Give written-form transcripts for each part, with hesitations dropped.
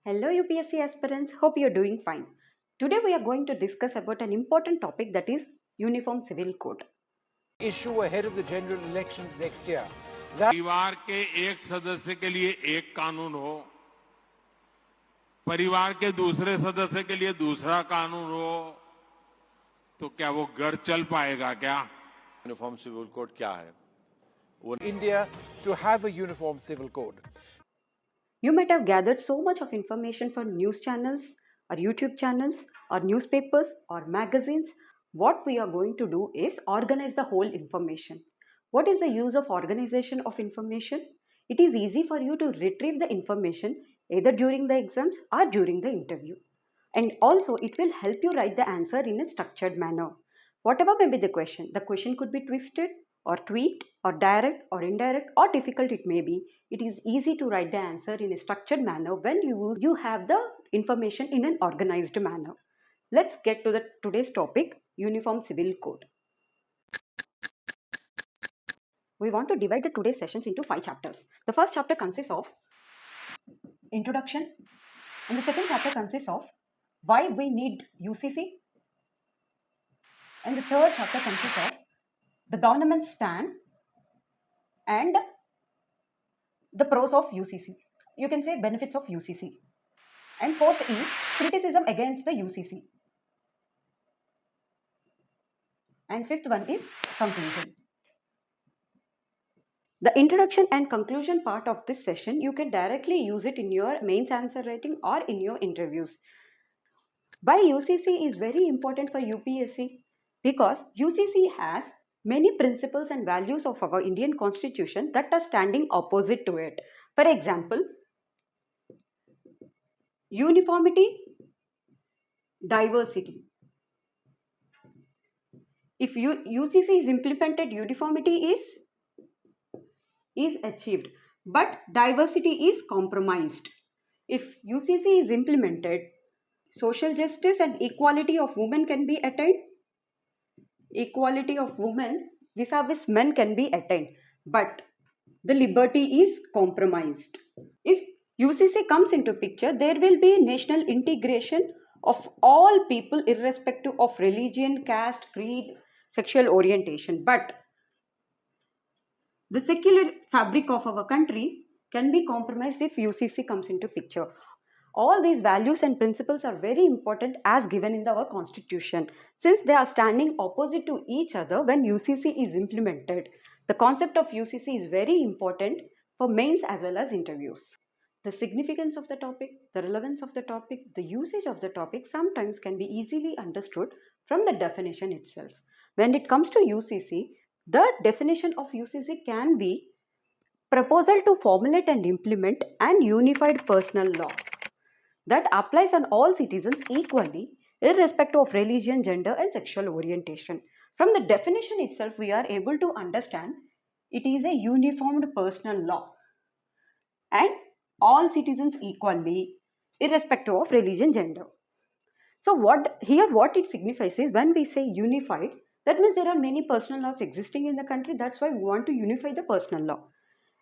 Hello UPSC aspirants, hope you are doing fine. Today we are going to discuss about an important topic, that is Uniform Civil Code. Issue ahead of the general elections next year. परिवार के एक सदस्य के लिए एक कानून हो, परिवार के दूसरे सदस्य के लिए दूसरा कानून हो, तो क्या वो घर चल पाएगा क्या? यूनिफॉर्म सिविल कोड क्या है? India to have a uniform civil code. You might have gathered so much of information from news channels or YouTube channels or newspapers or magazines. What we are going to do is organize the whole information. What is the use of organization of information? It is easy for you to retrieve the information either during the exams or during the interview. And also it will help you write the answer in a structured manner. Whatever may be the question could be twisted or tweaked or direct or indirect or difficult it may be. It is easy to write the answer in a structured manner when you have the information in an organized manner. Let's get to today's topic, Uniform Civil Code. We want to divide the today's sessions into 5 chapters. The first chapter consists of introduction, and the second chapter consists of why we need UCC, and the third chapter consists of the government's stand and the pros of UCC. You can say benefits of UCC. And fourth is criticism against the UCC. And fifth one is conclusion. The introduction and conclusion part of this session, you can directly use it in your mains answer writing or in your interviews. Why UCC is very important for UPSC? Because UCC has many principles and values of our Indian Constitution that are standing opposite to it. For example, uniformity, diversity. If UCC is implemented, uniformity is achieved, but diversity is compromised. If UCC is implemented, social justice and equality of women can be attained. Equality of women vis-a-vis men can be attained, but the liberty is compromised. If UCC comes into picture, there will be national integration of all people irrespective of religion, caste, creed, sexual orientation. But the secular fabric of our country can be compromised if UCC comes into picture. All these values and principles are very important as given in our constitution. Since they are standing opposite to each other when UCC is implemented, the concept of UCC is very important for mains as well as interviews. The significance of the topic, the relevance of the topic, the usage of the topic sometimes can be easily understood from the definition itself. When it comes to UCC, the definition of UCC can be proposal to formulate and implement an unified personal law that applies on all citizens equally, irrespective of religion, gender, and sexual orientation. From the definition itself, we are able to understand it is a uniformed personal law and all citizens equally, irrespective of religion, gender. So what it signifies is when we say unified, that means there are many personal laws existing in the country. That's why we want to unify the personal law.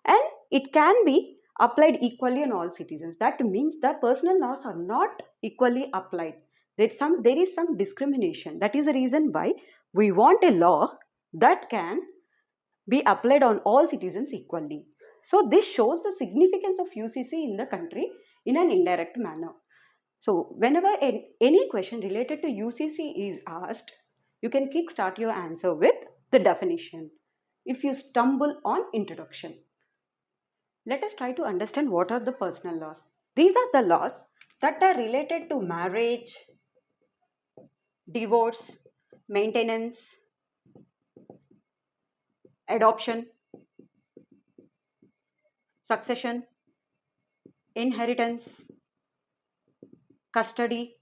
And it can be applied equally on all citizens. That means the personal laws are not equally applied. There is some discrimination. That is the reason why we want a law that can be applied on all citizens equally. So this shows the significance of UCC in the country in an indirect manner. So whenever any question related to UCC is asked, you can kickstart your answer with the definition. If you stumble on introduction, let us try to understand what are the personal laws. These are the laws that are related to marriage, divorce, maintenance, adoption, succession, inheritance, custody,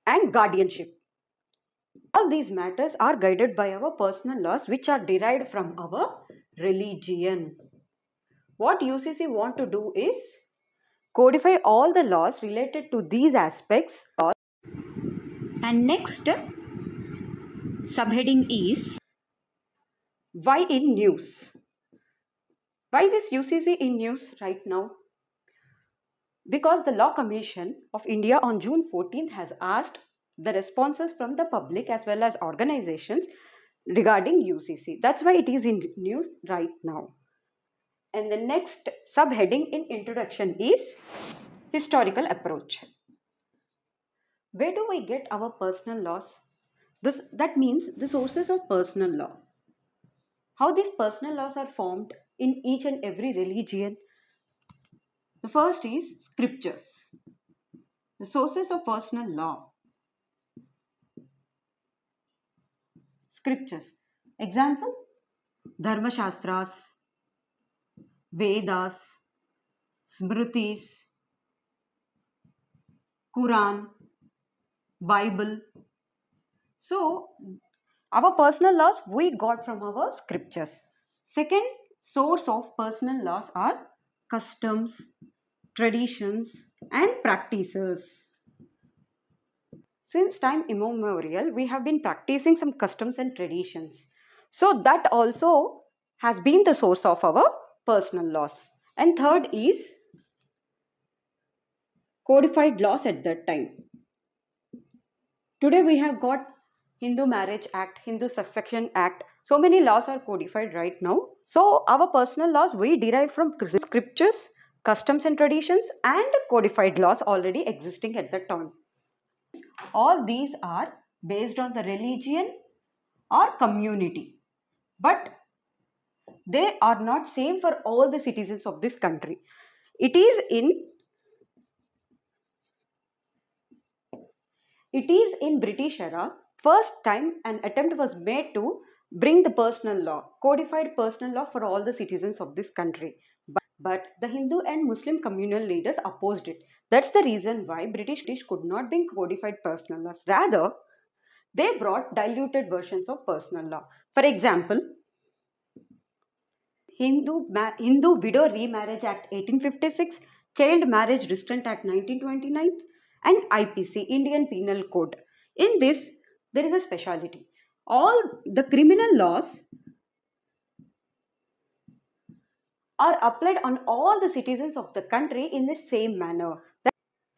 and guardianship. All these matters are guided by our personal laws, which are derived from our religion. What UCC want to do is codify all the laws related to these aspects. And next subheading is why in news. Why this UCC in news right now? because the Law Commission of India on June 14th has asked the responses from the public as well as organizations regarding UCC. That's why it is in news right now. And the next subheading in introduction is historical approach. Where do we get our personal laws? That means the sources of personal law. How these personal laws are formed in each and every religion. The first is scriptures. The sources of personal law. Scriptures. Example, Dharma Shastras, Vedas, Smritis, Quran, Bible. So, our personal laws we got from our scriptures. Second source of personal laws are customs, traditions, and practices. Since time immemorial, we have been practicing some customs and traditions. So that also has been the source of our personal laws. And third is codified laws at that time. Today we have got Hindu Marriage Act, Hindu Succession Act. So many laws are codified right now. So our personal laws we derive from scriptures, customs and traditions, and codified laws already existing at that time. All these are based on the religion or community, but they are not same for all the citizens of this country. It is in British era, first time an attempt was made to bring the personal law, codified personal law for all the citizens of this country. But the Hindu and Muslim communal leaders opposed it. That's the reason why British could not bring codified personal laws. Rather, they brought diluted versions of personal law. For example, Hindu Widow Remarriage Act 1856, Child Marriage Restraint Act 1929, and IPC, Indian Penal Code. In this, there is a speciality. All the criminal laws are applied on all the citizens of the country in the same manner.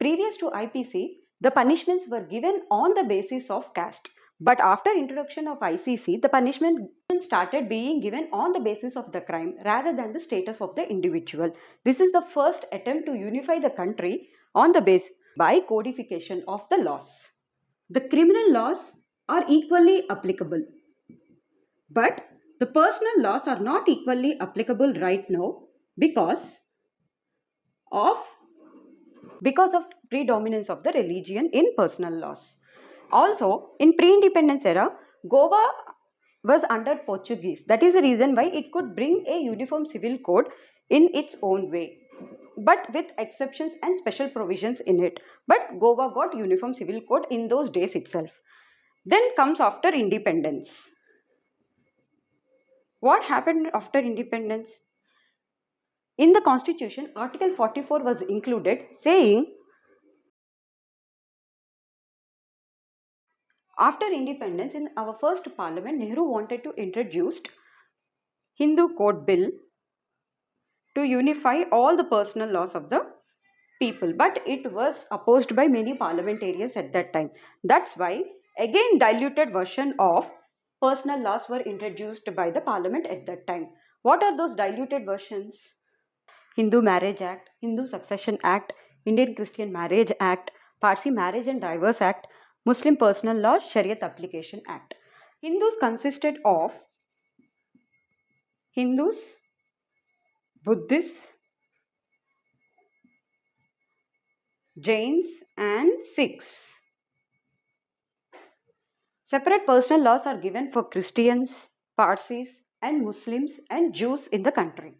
Previous to IPC, the punishments were given on the basis of caste. But after introduction of ICC, the punishment started being given on the basis of the crime rather than the status of the individual. This is the first attempt to unify the country on the basis by codification of the laws. The criminal laws are equally applicable, but the personal laws are not equally applicable right now because of predominance of the religion in personal laws. Also, in pre-independence era, Goa was under Portuguese. That is the reason why it could bring a uniform civil code in its own way, but with exceptions and special provisions in it. But Goa got uniform civil code in those days itself. Then comes after independence. What happened after independence? In the constitution, Article 44 was included, saying after independence in our first parliament, Nehru wanted to introduce Hindu Code Bill to unify all the personal laws of the people, but it was opposed by many parliamentarians at that time. That's why again diluted version of personal laws were introduced by the parliament at that time. What are those diluted versions? Hindu Marriage Act, Hindu Succession Act, Indian Christian Marriage Act, Parsi Marriage and Divorce Act, Muslim Personal Law, Shariat Application Act. Hindus consisted of Hindus, Buddhists, Jains and Sikhs. Separate personal laws are given for Christians, Parsis and Muslims and Jews in the country.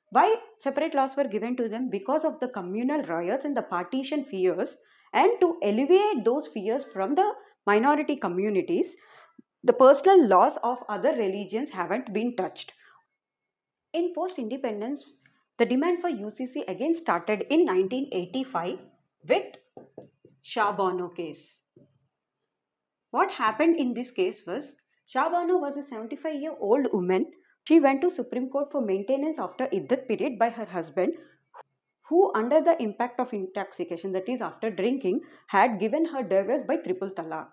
Why separate laws were given to them? Because of the communal riots and the partition fears, and to alleviate those fears from the minority communities, the personal laws of other religions haven't been touched. In post-independence, the demand for UCC again started in 1985 with Shah Bano case. What happened in this case was, Shah Bano was a 75-year-old woman. She went to Supreme Court for maintenance after iddat period by her husband, who under the impact of intoxication, that is after drinking, had given her divorce by triple talaq.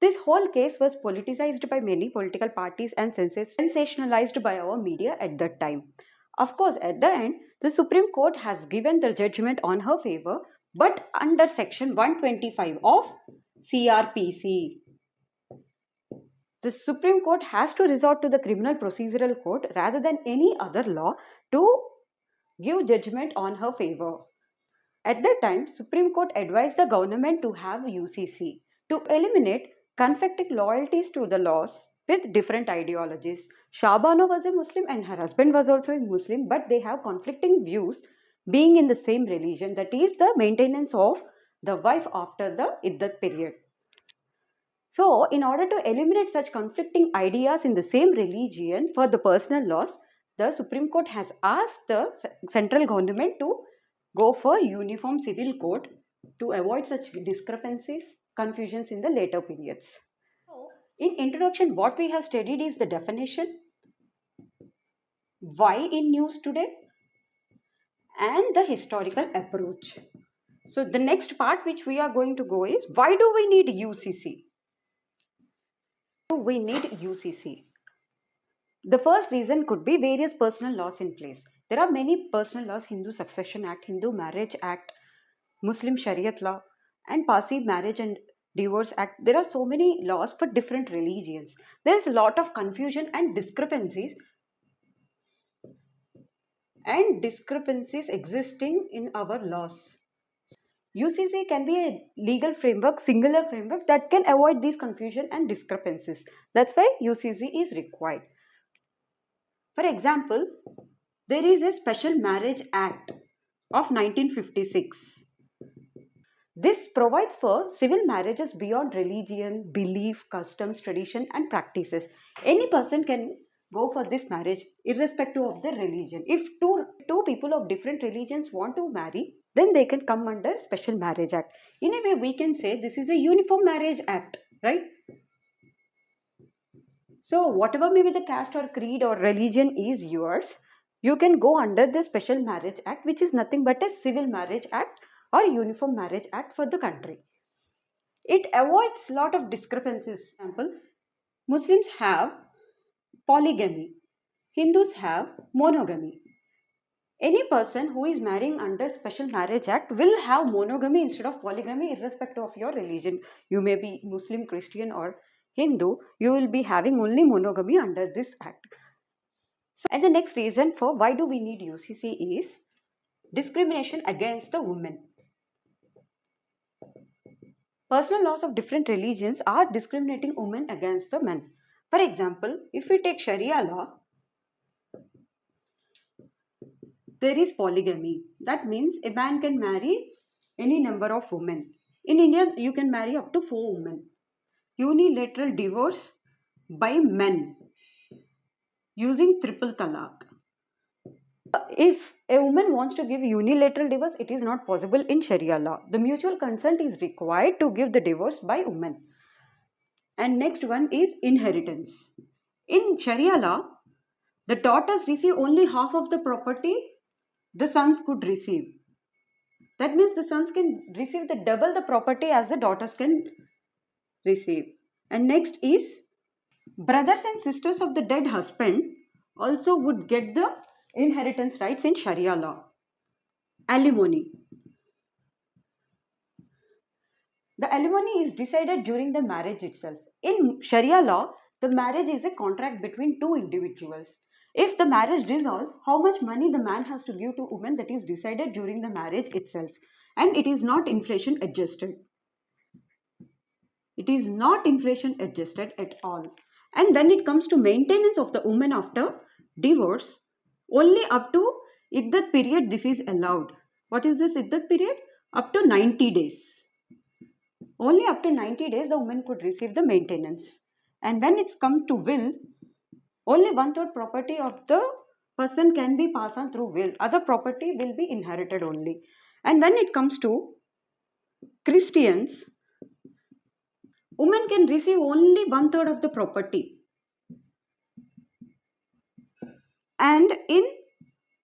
This whole case was politicized by many political parties and sensationalized by our media at that time. Of course, at the end, the Supreme Court has given the judgment on her favor, but under Section 125 of CRPC. The Supreme Court has to resort to the Criminal Procedural Code rather than any other law to give judgment on her favor. At that time, Supreme Court advised the government to have UCC to eliminate conflicting loyalties to the laws with different ideologies. Shabana was a Muslim and her husband was also a Muslim, but they have conflicting views being in the same religion, that is the maintenance of the wife after the iddat period. So, in order to eliminate such conflicting ideas in the same religion for the personal laws, the Supreme Court has asked the central government to go for uniform civil code to avoid such discrepancies, confusions in the later periods. So, in introduction, what we have studied is the definition, why in news today, and the historical approach. So, the next part which we are going to go is, why do we need UCC? We need UCC. The first reason could be various personal laws in place. There are many personal laws: Hindu Succession Act, Hindu Marriage Act, Muslim Shariat law, and Passive Marriage and Divorce Act. There are so many laws for different religions. There is a lot of confusion and discrepancies existing in our laws. UCC can be a legal framework, singular framework that can avoid these confusion and discrepancies. That's why UCC is required. For example, there is a Special Marriage Act of 1956. This provides for civil marriages beyond religion, belief, customs, tradition, and practices. Any person can go for this marriage irrespective of their religion. If two people of different religions want to marry, then they can come under Special Marriage Act. In a way, we can say this is a Uniform Marriage Act, right? So whatever may be the caste or creed or religion is yours, you can go under the Special Marriage Act, which is nothing but a Civil Marriage Act or Uniform Marriage Act for the country. It avoids lot of discrepancies. For example, Muslims have polygamy, Hindus have monogamy. Any person who is marrying under Special Marriage Act will have monogamy instead of polygamy, irrespective of your religion. You may be Muslim, Christian, or Hindu, you will be having only monogamy under this act. So, and the next reason for why do we need UCC is discrimination against the women. Personal laws of different religions are discriminating women against the men. For example, if we take Sharia law, there is polygamy. That means a man can marry any number of women. In India, you can marry up to 4 women. Unilateral divorce by men using triple talaq. If a woman wants to give unilateral divorce, it is not possible in Sharia law. The mutual consent is required to give the divorce by women. And next one is inheritance. In Sharia law, the daughters receive only half of the property the sons could receive. That means the sons can receive the double the property as the daughters can receive. And next is brothers and sisters of the dead husband also would get the inheritance rights in Sharia law. Alimony. The alimony is decided during the marriage itself. In Sharia law, the marriage is a contract between two individuals. If the marriage dissolves, how much money the man has to give to woman, that is decided during the marriage itself. And it is not inflation adjusted. It is not inflation adjusted at all. And when it comes to maintenance of the woman after divorce, only up to iddat period this is allowed. What is this iddat period? Up to 90 days. Only up to 90 days the woman could receive the maintenance. And when it's come to will, only 1/3 property of the person can be passed on through will. Other property will be inherited only. And when it comes to Christians, women can receive only 1/3 of the property. And in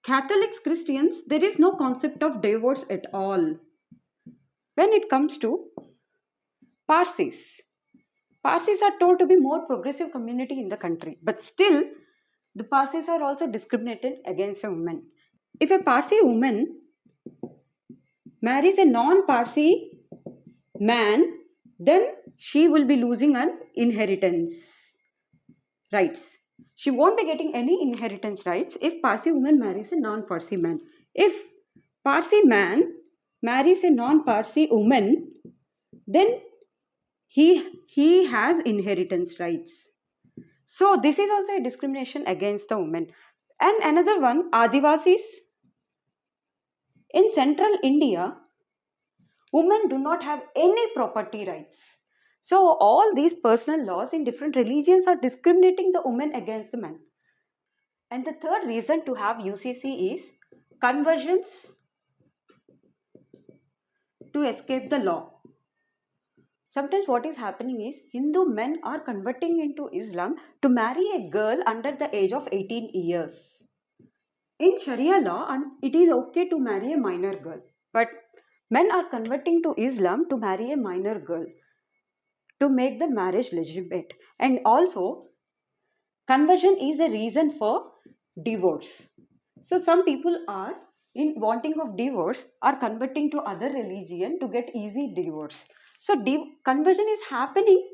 Catholics, Christians, there is no concept of divorce at all. When it comes to Parsis, Parsis are told to be more progressive community in the country, but still the Parsis are also discriminated against a woman. If a Parsi woman marries a non-Parsi man, then she will be losing an inheritance rights. She won't be getting any inheritance rights if Parsi woman marries a non-Parsi man. If Parsi man marries a non-Parsi woman, then he has inheritance rights. So this is also a discrimination against the woman. And another one, Adivasis. In central India, women do not have any property rights. So all these personal laws in different religions are discriminating the woman against the man. And the third reason to have UCC is conversions to escape the law. Sometimes what is happening is Hindu men are converting into Islam to marry a girl under the age of 18 years. In Sharia law, it is okay to marry a minor girl. But men are converting to Islam to marry a minor girl to make the marriage legitimate. And also, conversion is a reason for divorce. So some people are in wanting of divorce are converting to other religion to get easy divorce. So conversion is happening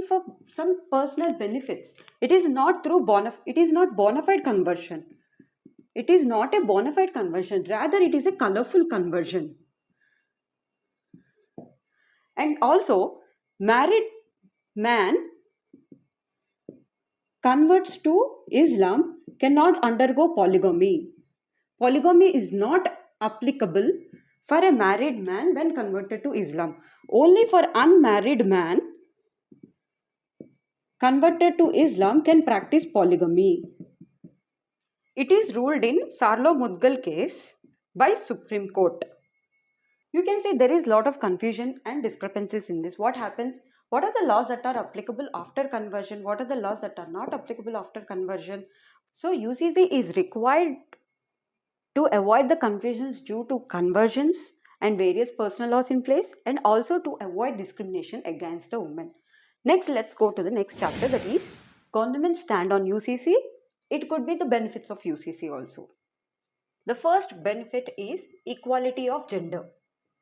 for some personal benefits. It is not through bona fide conversion. It is not a bona fide conversion. Rather, it is a colorful conversion. And also, married man converts to Islam cannot undergo polygamy. Polygamy is not applicable for a married man when converted to Islam. Only for unmarried man converted to Islam can practice polygamy. It is ruled in Sarlo Mudgal case by Supreme Court. You can say there is a lot of confusion and discrepancies in this. What happens? What are the laws that are applicable after conversion? What are the laws that are not applicable after conversion? So UCC is required to avoid the confusions due to conversions and various personal laws in place, and also to avoid discrimination against the woman. Next, let's go to the next chapter, that is government stand on UCC. It could be the benefits of UCC also. The first benefit is equality of gender.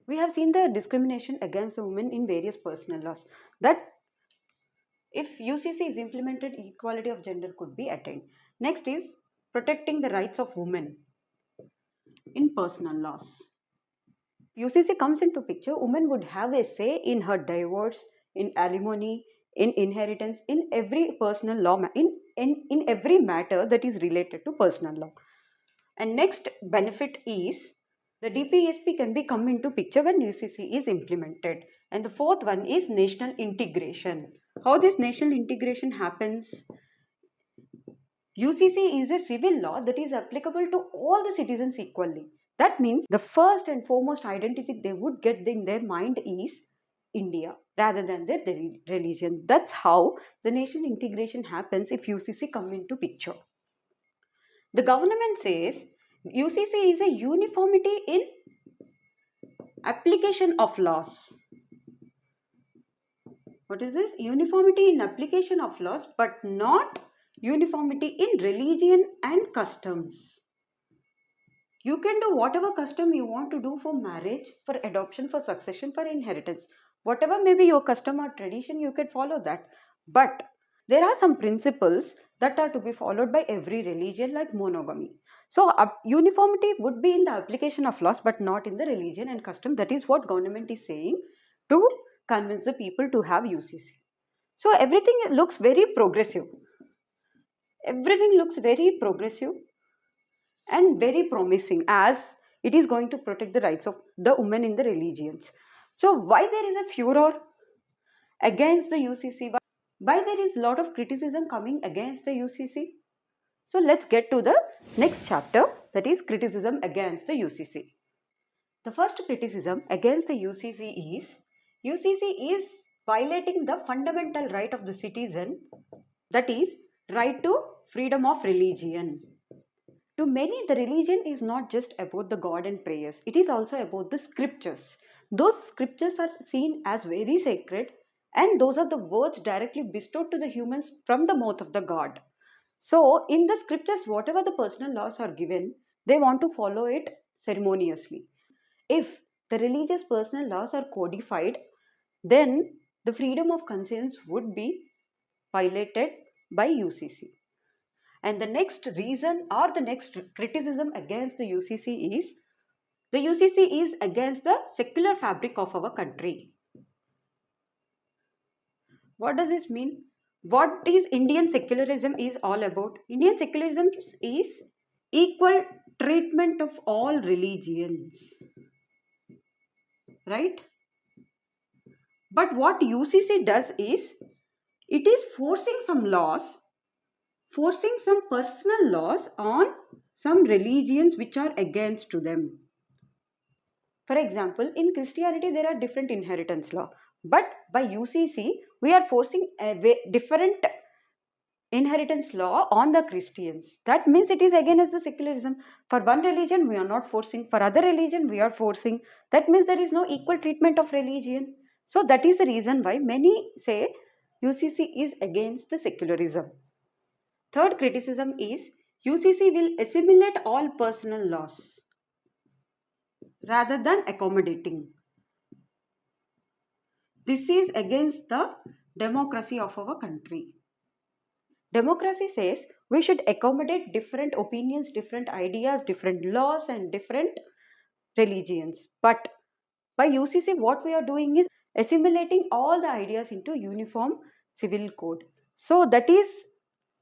We have seen the discrimination against the women in various personal laws. That if UCC is implemented, equality of gender could be attained. Next is protecting the rights of women in personal laws. UCC comes into picture, women would have a say in her divorce, in alimony, in inheritance, in every personal law, in every matter that is related to personal law. And next benefit is the DPSP can be come into picture when UCC is implemented. And the fourth one is national integration. How this national integration happens? UCC is a civil law that is applicable to all the citizens equally. That means the first and foremost identity they would get in their mind is India rather than their religion. That's how the national integration happens if UCC come into picture. The government says UCC is a uniformity in application of laws. What is this? Uniformity in application of laws, but not uniformity in religion and customs. You can do whatever custom you want to do for marriage, for adoption, for succession, for inheritance. Whatever may be your custom or tradition, you can follow that. But there are some principles that are to be followed by every religion, like monogamy. So uniformity would be in the application of laws, but not in the religion and custom. That is what government is saying to convince the people to have UCC. So everything looks very progressive. Everything looks very progressive and very promising, as it is going to protect the rights of the women in the religions. So why there is a furor against the UCC? Why there is a lot of criticism coming against the UCC? So let's get to the next chapter, that is criticism against the UCC. The first criticism against the UCC is violating the fundamental right of the citizen, that is right to freedom of religion. To many, the religion is not just about the God and prayers. It is also about the scriptures. Those scriptures are seen as very sacred, and those are the words directly bestowed to the humans from the mouth of the God. So, in the scriptures, whatever the personal laws are given, they want to follow it ceremoniously. If the religious personal laws are codified, then the freedom of conscience would be violated by UCC. And the next reason or the next criticism against the UCC is the UCC is against the secular fabric of our country. What does this mean? What is Indian secularism is all about? Indian secularism is equal treatment of all religions, right? But what UCC does is it is forcing some laws, forcing some personal laws on some religions which are against to them. For example, in Christianity there are different inheritance law, but by UCC we are forcing a different inheritance law on the Christians. That means it is against the secularism. For one religion we are not forcing, for other religion we are forcing. That means there is no equal treatment of religion. So that is the reason why many say UCC is against the secularism. Third criticism is UCC will assimilate all personal laws rather than accommodating. This is against the democracy of our country. Democracy says we should accommodate different opinions, different ideas, different laws, and different religions. But by UCC, what we are doing is assimilating all the ideas into uniform civil code. So that is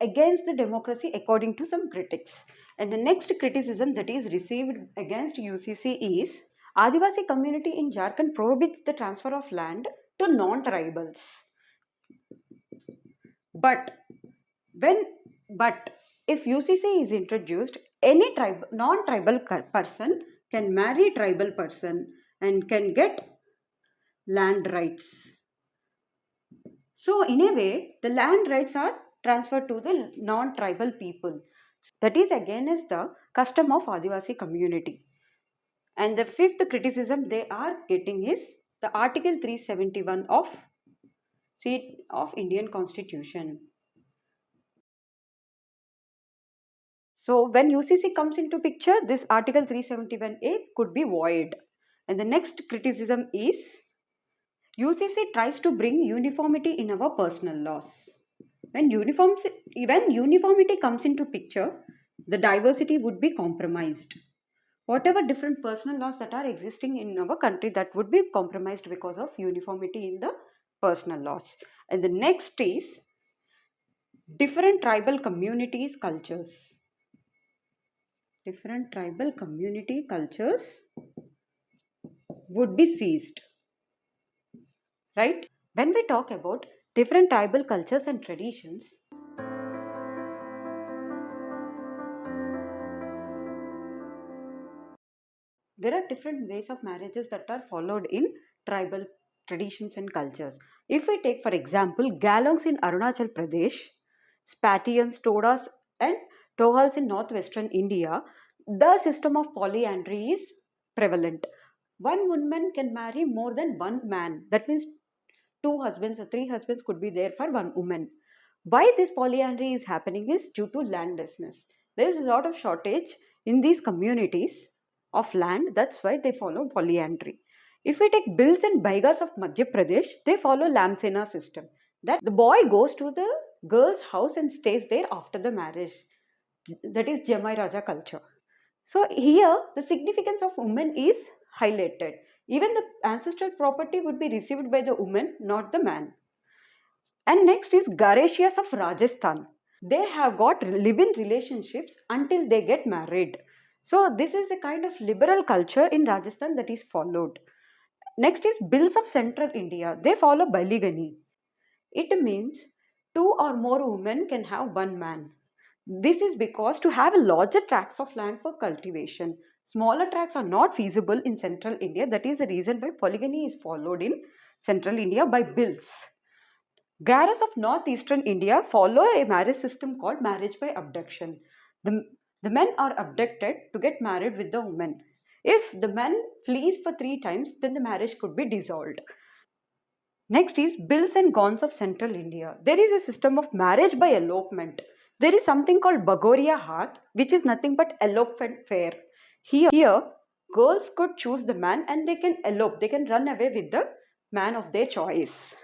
against the democracy according to some critics. And the next criticism that is received against UCC is Adivasi community in Jharkhand prohibits the transfer of land to non-tribals. But when but if UCC is introduced, any non-tribal person can marry tribal person and can get land rights. So in a way, the land rights are transferred to the non-tribal people. That is against the custom of Adivasi community. And the fifth criticism they are getting is the Article 371 of Indian Constitution. So when UCC comes into picture, this Article 371A could be void. And the next criticism is UCC tries to bring uniformity in our personal laws. When uniformity comes into picture, the diversity would be compromised. Whatever different personal laws that are existing in our country, that would be compromised because of uniformity in the personal laws. And the next is different tribal communities, cultures. Different tribal community cultures would be seized, right? When we talk about different tribal cultures and traditions, there are different ways of marriages that are followed in tribal traditions and cultures. If we take for example Galongs in Arunachal Pradesh, Spatians, Todas and Tohals in northwestern India, the system of polyandry is prevalent. One woman can marry more than one man. That means two husbands or three husbands could be there for one woman. Why this polyandry is happening is due to landlessness. There is a lot of shortage in these communities of land. That's why they follow polyandry. If we take Bills and Baigas of Madhya Pradesh, they follow Lamsena system. That the boy goes to the girl's house and stays there after the marriage. That is Jamai Raja culture. So here the significance of women is highlighted. Even the ancestral property would be received by the woman, not the man. And next is Garecias of Rajasthan. They have got live-in relationships until they get married. So this is a kind of liberal culture in Rajasthan that is followed. Next is Bills of Central India. They follow Baligani. It means two or more women can have one man. This is because to have larger tracts of land for cultivation, smaller tracts are not feasible in central India. That is the reason why polygamy is followed in central India by bills. Garas of northeastern India follow a marriage system called marriage by abduction. The men are abducted to get married with the women. If the man flees for 3 times, then the marriage could be dissolved. Next is bills and gowns of central India. There is a system of marriage by elopement. There is something called Bagoria Hath, which is nothing but elopement fair. Here, girls could choose the man and they can elope, they can run away with the man of their choice.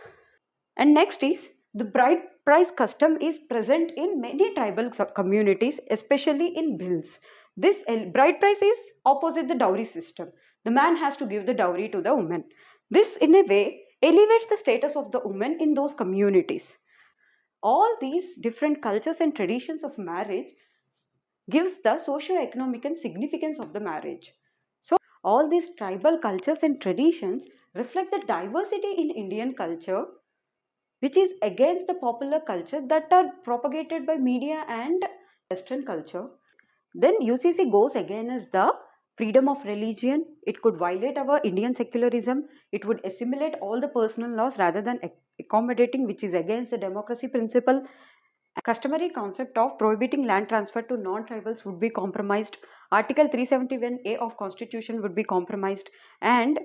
And next is the bride price custom is present in many tribal communities, especially in bills. This bride price is opposite the dowry system. The man has to give the dowry to the woman. This, in a way, elevates the status of the woman in those communities. All these different cultures and traditions of marriage gives the socio-economic and significance of the marriage. So all these tribal cultures and traditions reflect the diversity in Indian culture, which is against the popular culture that are propagated by media and Western culture. Then UCC goes against the freedom of religion. It could violate our Indian secularism. It would assimilate all the personal laws rather than accommodating, which is against the democracy principle. Customary concept of prohibiting land transfer to non-tribals would be compromised. Article 371A of Constitution would be compromised, and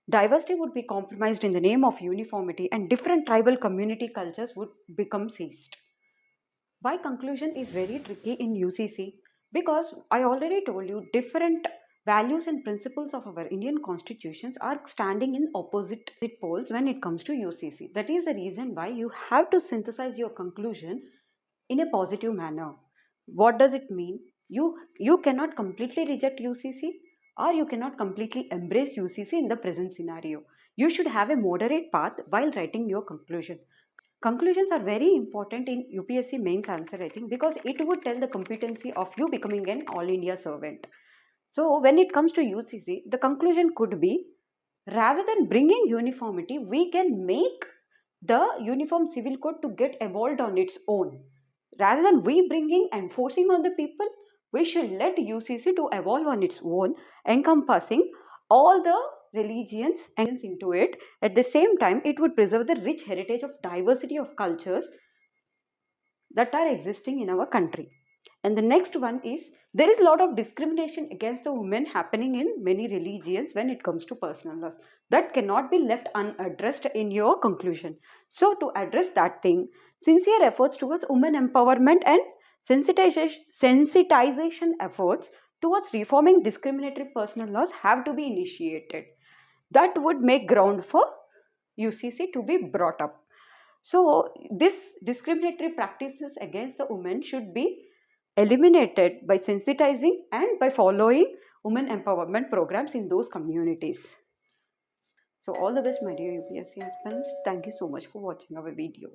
diversity would be compromised in the name of uniformity, and different tribal community cultures would become seized. My conclusion is very tricky in UCC because I already told you different values and principles of our Indian constitutions are standing in opposite poles when it comes to UCC. That is the reason why you have to synthesize your conclusion in a positive manner. What does it mean? You cannot completely reject UCC or you cannot completely embrace UCC in the present scenario. You should have a moderate path while writing your conclusion. Conclusions are very important in UPSC mains answer writing because it would tell the competency of you becoming an all India servant. So when it comes to UCC, the conclusion could be, rather than bringing uniformity, we can make the uniform civil code to get evolved on its own. Rather than we bringing and forcing on the people, we should let UCC to evolve on its own, encompassing all the religions into it. At the same time, it would preserve the rich heritage of diversity of cultures that are existing in our country. And the next one is, there is a lot of discrimination against the women happening in many religions when it comes to personal laws. That cannot be left unaddressed in your conclusion. So to address that thing, sincere efforts towards women empowerment and sensitization efforts towards reforming discriminatory personal laws have to be initiated. That would make ground for UCC to be brought up. So this discriminatory practices against the women should be eliminated by sensitizing and by following women empowerment programs in those communities. So all the best, my dear UPSC aspirants. Thank you so much for watching our video.